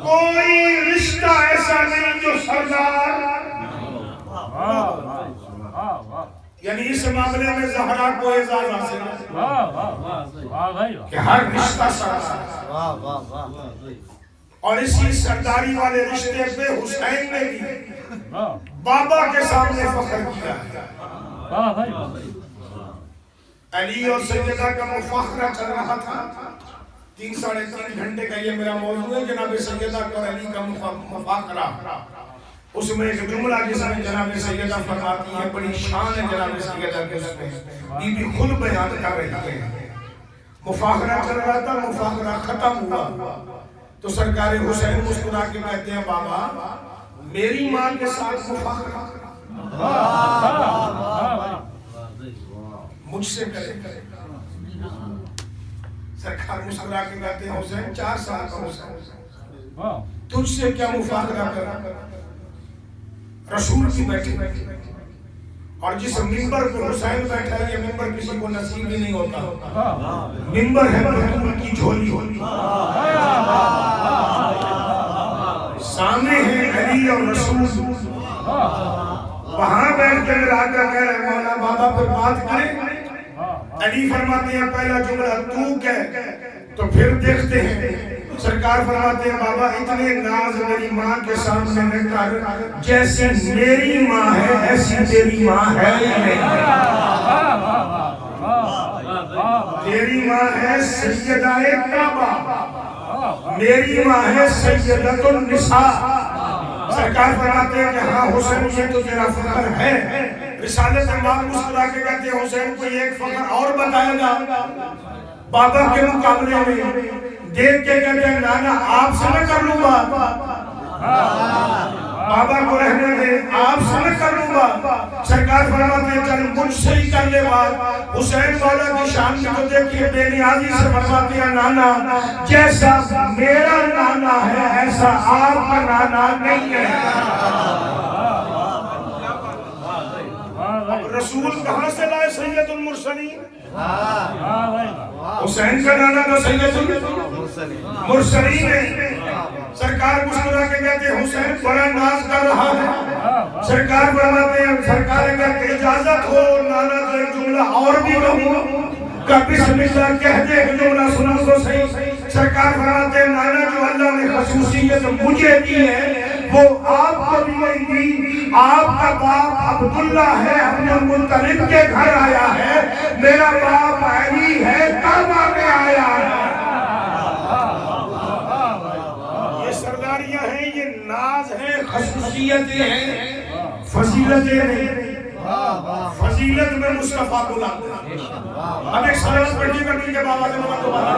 کوئی رشتہ ایسا نہیں جو سردار، یعنی اس معاملے میں زہرا کو اعزاز حاصل ہے کہ ہر رشتہ سردار، اور اسی سرداری والے رشتے پہ حسین نے بھی بابا کے سامنے فخر کیا ہے۔ علی اور سیدہ کا مفاخرہ چل رہا تھا، 3-3.5 گھنٹے کا یہ میرا موضوع ہے، جناب سیدہ اور علی کا مفاخرہ۔ اس میں ایک جملہ جس میں جناب سیدہ فرماتی ہے، بڑی شان ہے جناب سیدہ کے، اس میں بی بی خود بیان کر رہی ہے۔ مفاخرہ چل رہا تھا، مفاخرہ ختم ہوا تو سرکار حسین مسکرا کے کہتے ہیں بابا میری ماں کے ساتھ مفاخرہ مجھ سے کرے۔ سرکار مسکرا کے کہتے ہیں حسین 4 سال کا حسین، تجھ سے کیا مفاخرہ کرا؟ رسول کی بیٹھی اور جس ممبر پہ حسین بیٹھا ہے، یہ ممبر کسی کو نصیب ہی نہیں ہوتا، ممبر ہے رسول کی جھولی، سامنے ہیں علی اور رسول، وہاں بیٹھ کے میرا آقا کہہ رہے مولا بابا پر بات کریں۔ علی فرماتے ہیں پہلا جملہ تو کہہ تو پھر دیکھتے ہیں۔ سرکار فرماتے ہیں بابا اتنے ناز میری ماں کے سامنے میں کر، جیسے میری ماں ہے ایسی تیری ماں ہے ہی نہیں۔ تیری ماں ہے سیدہ کعبہ، میری ماں ہے سیدۃ النساء۔ سرکار فرماتے ہیں کہ ہاں حسین یہ تو تیرا فخر ہے۔ رسالت امام مسکرا کے کہتے ہیں حسین کو ایک فخر اور بتائے گا بابا کے مقابلے میں، دیکھ کے کہتے ہیں نانا آپ سے میں کر لوں بات، بابا کو رہنے دے آپ سے میں کر لوں بات۔ سرکار فرماتے ہیں چل مجھ سے ہی کر لے بات۔ حسین والا کی شان میں تو دیکھئے بے نیازی سے فرماتے ہیں نانا جیسا میرا نانا ہے ایسا آپ کا نانا نہیں ہے۔ رسول کہاں سے لائے سید المرسلین؟ حسین کا نانا تو سید المرسلین ہے۔ سرکار مسکرا کے کہتے ہیں حسین بڑا ناز کر رہا ہے۔ سرکار فرماتے ہیں سرکار کہ اجازت ہو نانا تو ایک جملہ اور بھی کہوں کہ بسم اللہ کہہ دے جملہ سنا تو صحیح۔ سرکار فرماتے ہیں نانا جو اللہ نے خصوصیت مجھے دی ہے وہ آپ کو بھی نہیں دی۔ آپ کا باپ عبداللہ ہے، اپنے مطلب کے گھر آیا ہے، میرا باپ علی ہے، کعبہ میں آیا ہے۔ یہ سرداریاں ہیں، یہ ناز ہیں، خصوصیتیں ہیں، فضیلتیں نہیں۔ فضیلت میں مصطفیٰ کو لاتے ہیں۔ اب ایک سلام پڑھیے گا مل کے بابا کے نمبر دوبارہ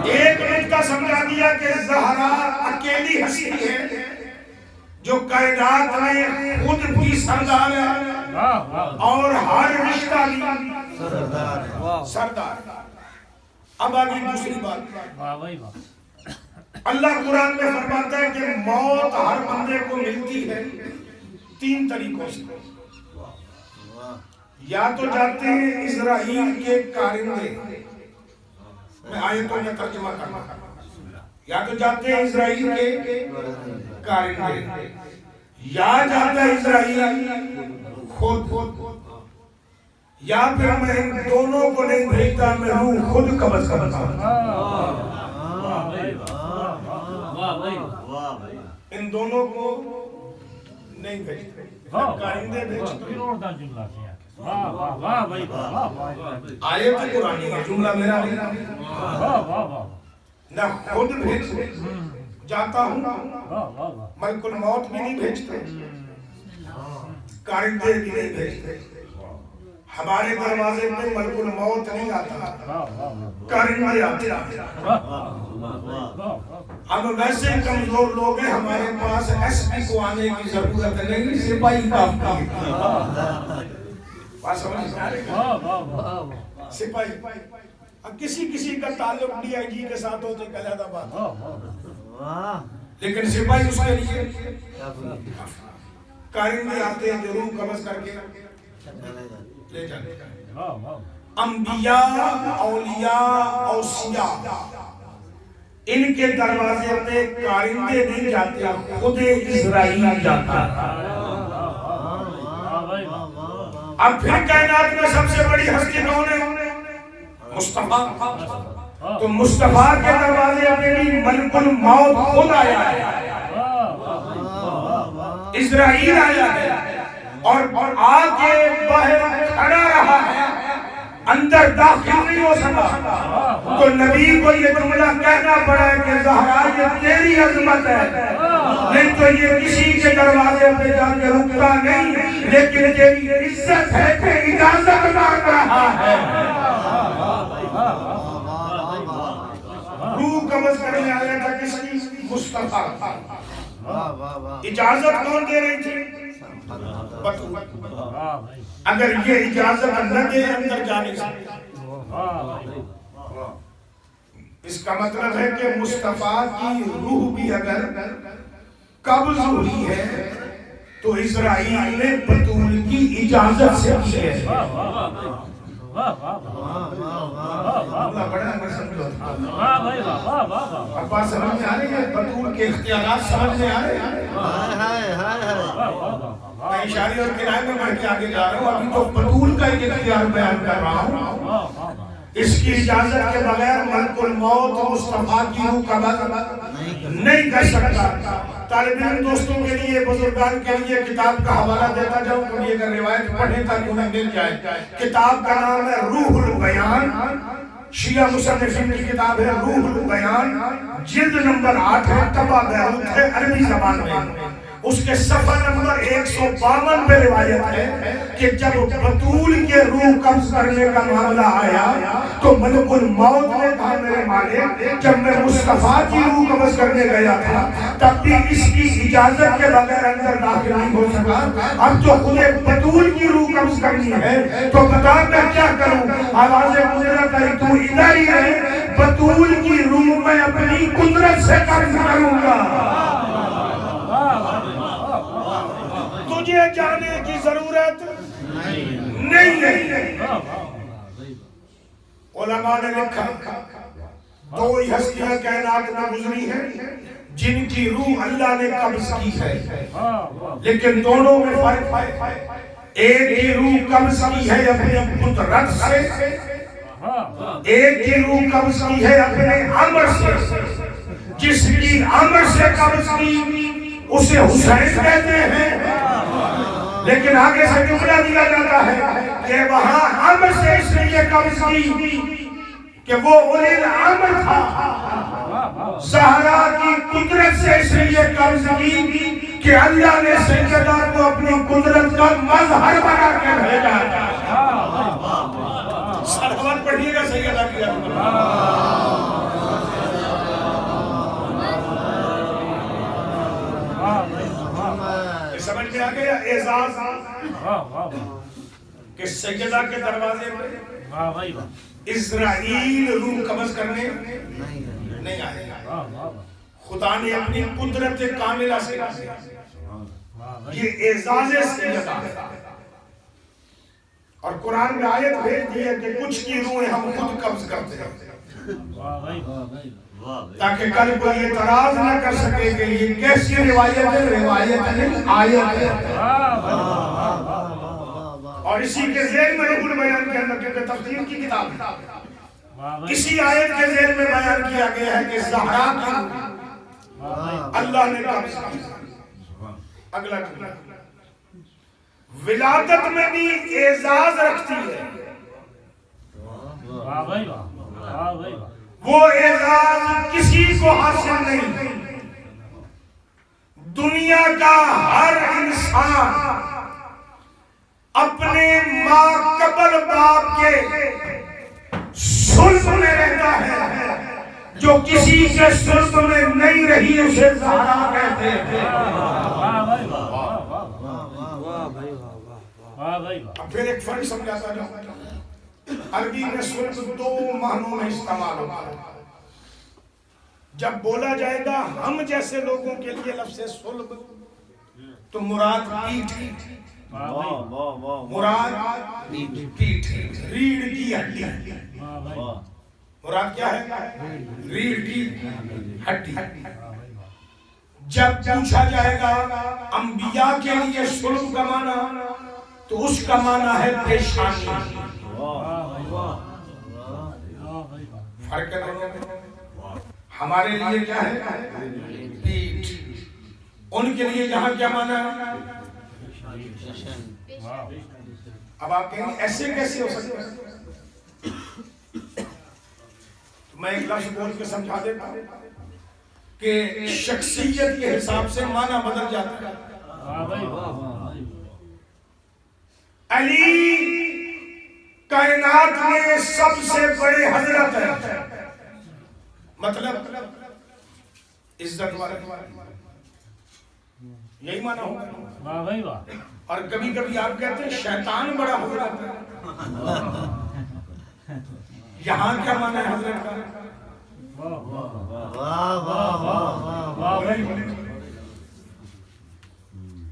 ایک نکتہ سمجھا دیا کہ زہرا اکیلی ہستی ہے جو کائنات میں خود بھی سردار ہے اور ہر رشتہ بھی سردار۔ اب آگئی دوسری بات، اللہ قرآن میں فرماتا ہے کہ موت ہر بندے کو ملتی ہے 3 طریقوں سے۔ یا تو جاتے ہیں اسرائیل کے کارندے، میں آیتوں میں ترجمہ کرنا، یا تو جاتے ہیں اسرائیل کے کارندے، یا جاتا ہے اسرائیل خود، یا پھر میں ان دونوں کو نہیں بھیجتا، میں روح خود قبض کرتا ہوں۔ ان دونوں کو نہیں بھیجتا، کارندے بھیجتا۔ آیت قرآنی ہے، جملہ میرا نہیں، نہ خود بھیج جاتا ہوں، ملک الموت بھی نہیں بھیجتے، کارندے بھی نہیں بھیجتے۔ ہمارے دروازے میں ملک الموت نہیں آتا، کارندے آتے ہیں۔ ہم ویسے کمزور لوگ ہیں، ہمارے پاس ایس پی کو آنے کی ضرورت نہیں، سپاہی کافی ہے۔ بات سمجھ سپاہی اب کسی کا تعلق ڈی آئی جی کے ساتھ ہو تو ایک علیحدہ بات، لیکن سپاہی اس کے لیے کارندے آتے ہیں جو روح قبض کر کے لے جاتے ہیں۔ انبیاء، اولیاء، اوصیاء، ان کے دروازے پہ کارندے نہیں جاتے، خود اسرائیل جاتا ہے۔ اب پھر کائنات میں سب سے بڑی ہستی کون ہے؟ مصطفیٰ۔ تو مصطفیٰ کے دروازے پہ بھی ملک الموت خود آیا ہے، اسرائیل آیا ہے، اور آگے باہر کھڑا رہا ہے، اندر داخل نہیں ہو سکا۔ تو نبی کو یہ جملہ کہنا پڑا ہے کہ زہرا یہ تیری عظمت ہے، نہیں تو یہ کسی کے دروازے پہ جا کے رکتا نہیں، لیکن تیری عزت ہے کہ اجازت مانگ رہا ہے۔ روح قبض کرنے آیا تھا کس کی؟ مصطفیٰ۔ اجازت کون دے رہی تھی؟ بطول۔ اگر یہ اجازت نہ دے اندر جانے سے، اس کا مطلب ہے کہ مصطفیٰ کی روح بھی اگر قبض ہوئی ہے تو اسرائیل نے بطول کی اجازت سے کی ہے۔ بڑا اگر سمجھو اب بات سمجھ میں آ رہی ہے، بطول کے اختیارات سمجھ میں آ رہے ہیں۔ میں اشاری اور کنائے میں بڑھ کے آگے جا رہا ہوں، ابھی تو بطول کا ایک اختیار بیان کر رہا ہوں۔ اس کی اجازت کے بغیر ملک الموت مصطفیٰ کی روح قبض نہیں کر سکتا۔ طالب علم دوستوں کے لیے، بزرگان کے لیے کتاب کا حوالہ دیتا جاؤں، کبھی اگر روایت پڑھیں تاکہ انہیں مل جائے۔ کتاب کا نام ہے روح البیان، شیعہ مصنفین کی کتاب ہے روح البیان، جلد نمبر 8 ہے، طبع بیروت ہے، عربی زبان میں۔ اس کے صفحہ نمبر 152 پہ روایت ہے کہ جب بطول کے روح قبض کرنے کا معاملہ آیا تو ملک الموت نے کہا میرے مالک جب میں مصطفیٰ کی روح قبض کرنے گیا تھا تب بھی اس کی اجازت کے بغیر اندر داخل نہیں ہو سکا، اب تو خود بطول کی روح قبض کرنی ہے تو بتا میں کیا کروں؟ آواز قدرت آئی تو ادھر ہی رہے، بطول کی روح میں اپنی قدرت سے قبض کروں گا۔ تجھے جانے کی ضرورت نہیں ہے۔ علماء نے لکھا دو ہی ہستیاں کائنات میں گزری ہیں جن کی روح اللہ نے قبض کی ہے، لیکن دونوں میں فرق ہے۔ ایک کی روح قبض کی ہے اپنی قدرت سے، ایک کی روح قبض کی ہے اپنے امر سے۔ جس کی امر سے قبض کی اسے حسین کہتے ہیں، لیکن آگے سے جملہ دیا جاتا ہے کہ وہاں امر سے اس لیے قبض کی کہ وہ اولی الامر تھا، زہرا کی قدرت سے اس لیے قبض کی کہ اللہ نے سیدہ کو اپنی قدرت کا مظہر بنا کے بھیجا۔ سلوات پڑھیے گا سیدہ کی سمجھ میں آگیا اعزاز کہ سیدہ کے دروازے میں اسرائیل روح قبض کرنے نہیں آئے، خدا نے اپنی قدرت کاملہ سے یہ اعزاز سیدہ ہے۔ اور قرآن میں آیت بھیج دی ہے کہ کچھ کی روحیں ہم خود قبض کرتے ہیں تاکہ کل کوئی اعتراض نہ کر سکے کہ یہ کیسی روایت ہے، روایت نہیں آیت ہے۔ اور اسی کے ذیل میں روح البیان کے اندر کہتے تفسیر کی کتاب ہے، اسی آیت کے ذیل میں بیان کیا گیا ہے کہ زہرا کی اللہ نے قبض کی۔ اگلا ولادت میں بھی اعزاز رکھتی ہے، وہ اعزاز کسی کو حاصل نہیں۔ دنیا کا ہر انسان اپنے ماں قبل باپ کے صلب میں رہتا ہے، جو کسی کے صلب میں نہیں رہی اسے زہرا کہتے ہیں۔ اب پھر ایک فرق سمجھاتا جاؤں، عربی میں صلب دو معنوں میں استعمال ہوتا ہے۔ جب بولا جائے گا ہم جیسے لوگوں کے لیے لفظ صلب تو مراد پیٹھ مراد پیٹھ، ریڑھ کی ہڈی۔ مراد کیا ہے؟ ریڑھ کی ہڈی۔ جب پوچھا جائے گا انبیاء کے لیے صلب کا معنی تو اس کا معنی ہے پیشانی۔ فرق ہے دونوں میں؟ ہمارے لیے کیا ہے؟ پیٹھ۔ ان کے لیے یہاں کیا معنی ہے؟ اب آپ کہیں گے ایسے کیسے ہو سکتا ہے؟ تو میں ایک لفظ بول کے سمجھا دیتا ہوں کہ شخصیت کے حساب سے معنی بدل جاتا ہے۔ علی کائنات میں سب سے بڑے حضرت ہے، مطلب عزت والے، یہی معنی ہوگا۔ اور کبھی کبھی آپ کہتے ہیں شیطان بڑا حضرت ہے، یہاں کیا معنی ہے حضرت کا؟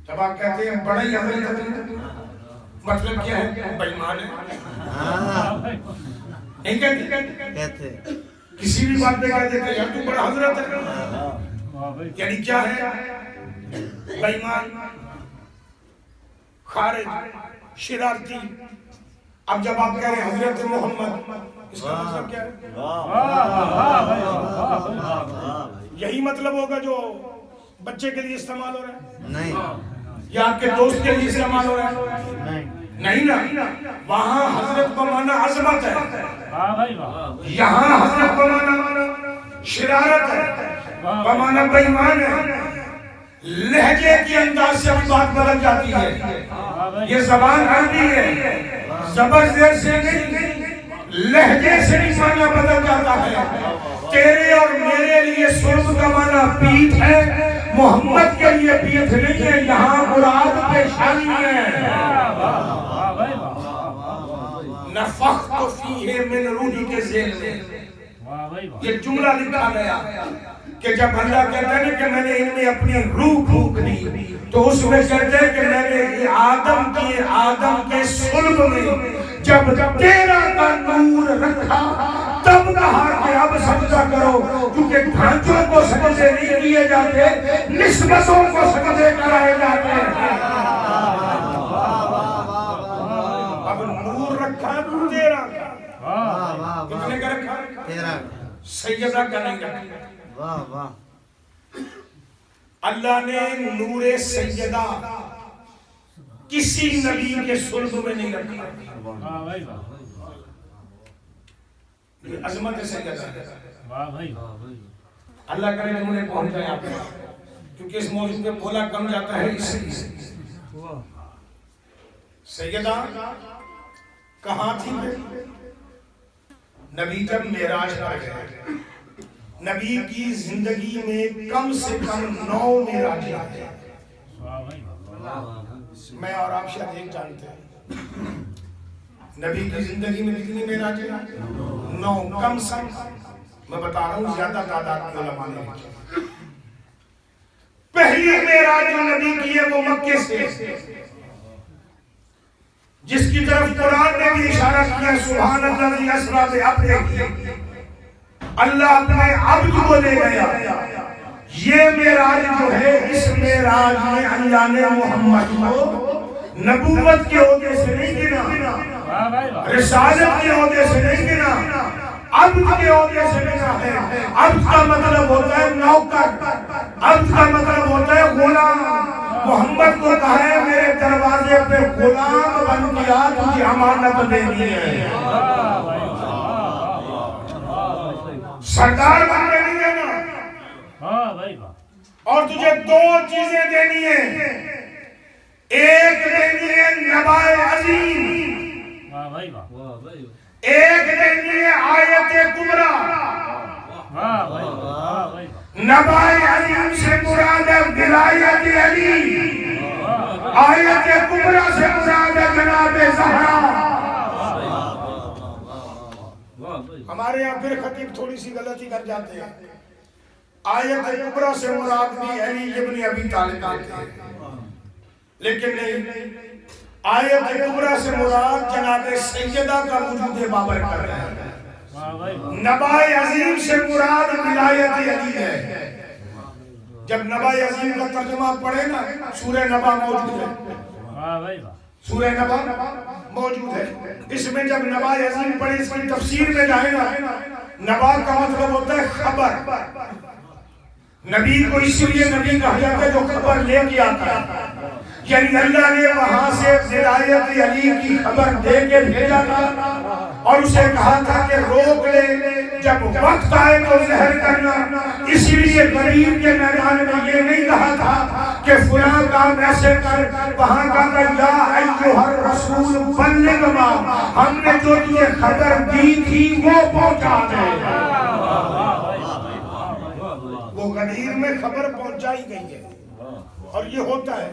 جب آپ کہتے ہیں بڑا ہی حضرت ہے مطلب کیا ہے؟ بے ایمان ہے، نہیں کہتے؟ کسی بھی بات پہ کہتے ہیں یار تو بڑا حضرت ہے، یعنی کیا ہے؟ بے ایمان، خارج، شرارتی۔ اب جب آپ کہہ رہے ہیں حضرت محمد، اس کا مطلب کیا ہے؟ یہی مطلب ہوگا جو بچے کے لیے استعمال ہو رہا ہے؟ نہیں۔ یا آپ کے دوست کے لیے استعمال ہو رہا ہے؟ نہیں نا۔ وہاں حضرت بمعنی عظمت ہے، یہاں حضرت بمعنی شرارت ہے، بمعنی بے ایمان ہے۔ لہجے کی انداز سے بھی بات بدل جاتی ہے۔ یہ زبان عربی ہے، زبر زیر سے نہیں، لہجے سے بھی معنی بدل جاتا ہے۔ تیرے اور میرے لیے صلب کا معنی پیٹھ ہے، محمد کے لیے پیٹھ نہیں ہے، یہاں مراد پیشانی ہے۔ نفخت فیہ من روحی کے ذیل میں یہ جملہ لکھا گیا کہ جب اللہ کہتا ہے کہ میں نے ان میں اپنی روح پھونک دی تو اس میں کہتے ہیں کہ میں نے آدم کے صلب میں جب تیرا کا نور رکھا تب کہا کہ اب سجدہ کرو، کیونکہ ڈھانچوں کو سجدے نہیں کیے جاتے، نسبتوں کو سجدے کرائے جاتے ہیں۔ اب نور رکھا تیرا کا، کتنے کا رکھا؟ تیرا، سیدہ کا نہیں رکھا۔ اللہ نے نور سیدہ کسی نبی کے صلب میں نہیں رکھا۔ یہ عظمت سیدہ ہے۔ اللہ کرے کہ انہیں پہنچ جائے آپ کو، کیونکہ اس موضوع پہ بولا کم جاتا ہے اس لیے۔ سیدہ کہاں تھی؟ نبی جب معراج پر گئے، نبی کی زندگی میں کم سے کم 9 معراج آتے ہیں۔ میں اور آپ شاید ایک جانتے ہیں نبی کی زندگی میں کتنی معراج ہیں؟ 9 کم سے کم۔ میں بتا رہا ہوں زیادہ تعداد کی علماء نے لکھی۔ پہلی معراج جو نبی کی ہے وہ مکے سے، جس کی طرف قرآن نے بھی اشارہ کیا، سبحان اللہ الذی اسریٰ بعبدہ، اللہ اپنے عبد کو لے گیا۔ یہ معراج جو ہے، اس معراج میں اللہ نے محمد کو نبوت کے عہدے سے نہیں گنا، رسالت کے عہدے سے نہیں گنا، عبد کے عہدے سے گنا ہے۔ عبد کا مطلب ہوتا ہے نوکر، عبد کا مطلب ہوتا ہے غلام۔ محمد کو کہا ہے میرے دروازے پہ غلام بن گیا، تجھے امانت دینی ہے، سردار بن کے نہیں دینا۔ اور تجھے 2 چیزیں دینی ہیں، ایک دینی ہے نبائے عظیم، ایک دینی ہے آیت کبریٰ۔ نبائے عظیم سے مراد ہے ولایت علی، آیت کبریٰ سے مراد ہے جناب زہرا۔ ہمارے یہاں پھر خطیب تھوڑی سی غلطی کر جاتے ہیں، آیت کبریٰ سے مراد بھی علی ابن ابی طالب ہیں، لیکن نہیں، آیت کبریٰ سے مراد جناب سیدہ کا وجود بابر کر رہا ہے، نبائے عظیم سے مراد ولایت علی ہے۔ جب نبائے عظیم کا ترجمہ پڑھے نا، سورہ نبا موجود ہے، سورہ نبا موجود ہے، اس میں جب نبائے عظیم پڑھے اس کی تفسیر میں جائے نا، نبا کا مطلب ہوتا ہے خبر۔ نبی کو اس لیے نبی کہا جاتا ہے جو خبر لے کے آتا ہے، یعنی اللہ نے وہاں سے ولایت علی کی خبر دے کے بھیجا تھا اور اسے کہا تھا کہ روک لے، جب وقت آئے تو ظاہر کرنا۔ اسی لیے غریب کے میدان میں یہ نہیں کہا تھا کہ فلاں کام ایسے کر، وہاں کہا تھا یا ایھا الرسول بلغ ما، ہم نے جو تجھے خبر دی تھی وہ پہنچا دے۔ وہ غدیر میں خبر پہنچائی گئی ہے اور یہ ہوتا ہے۔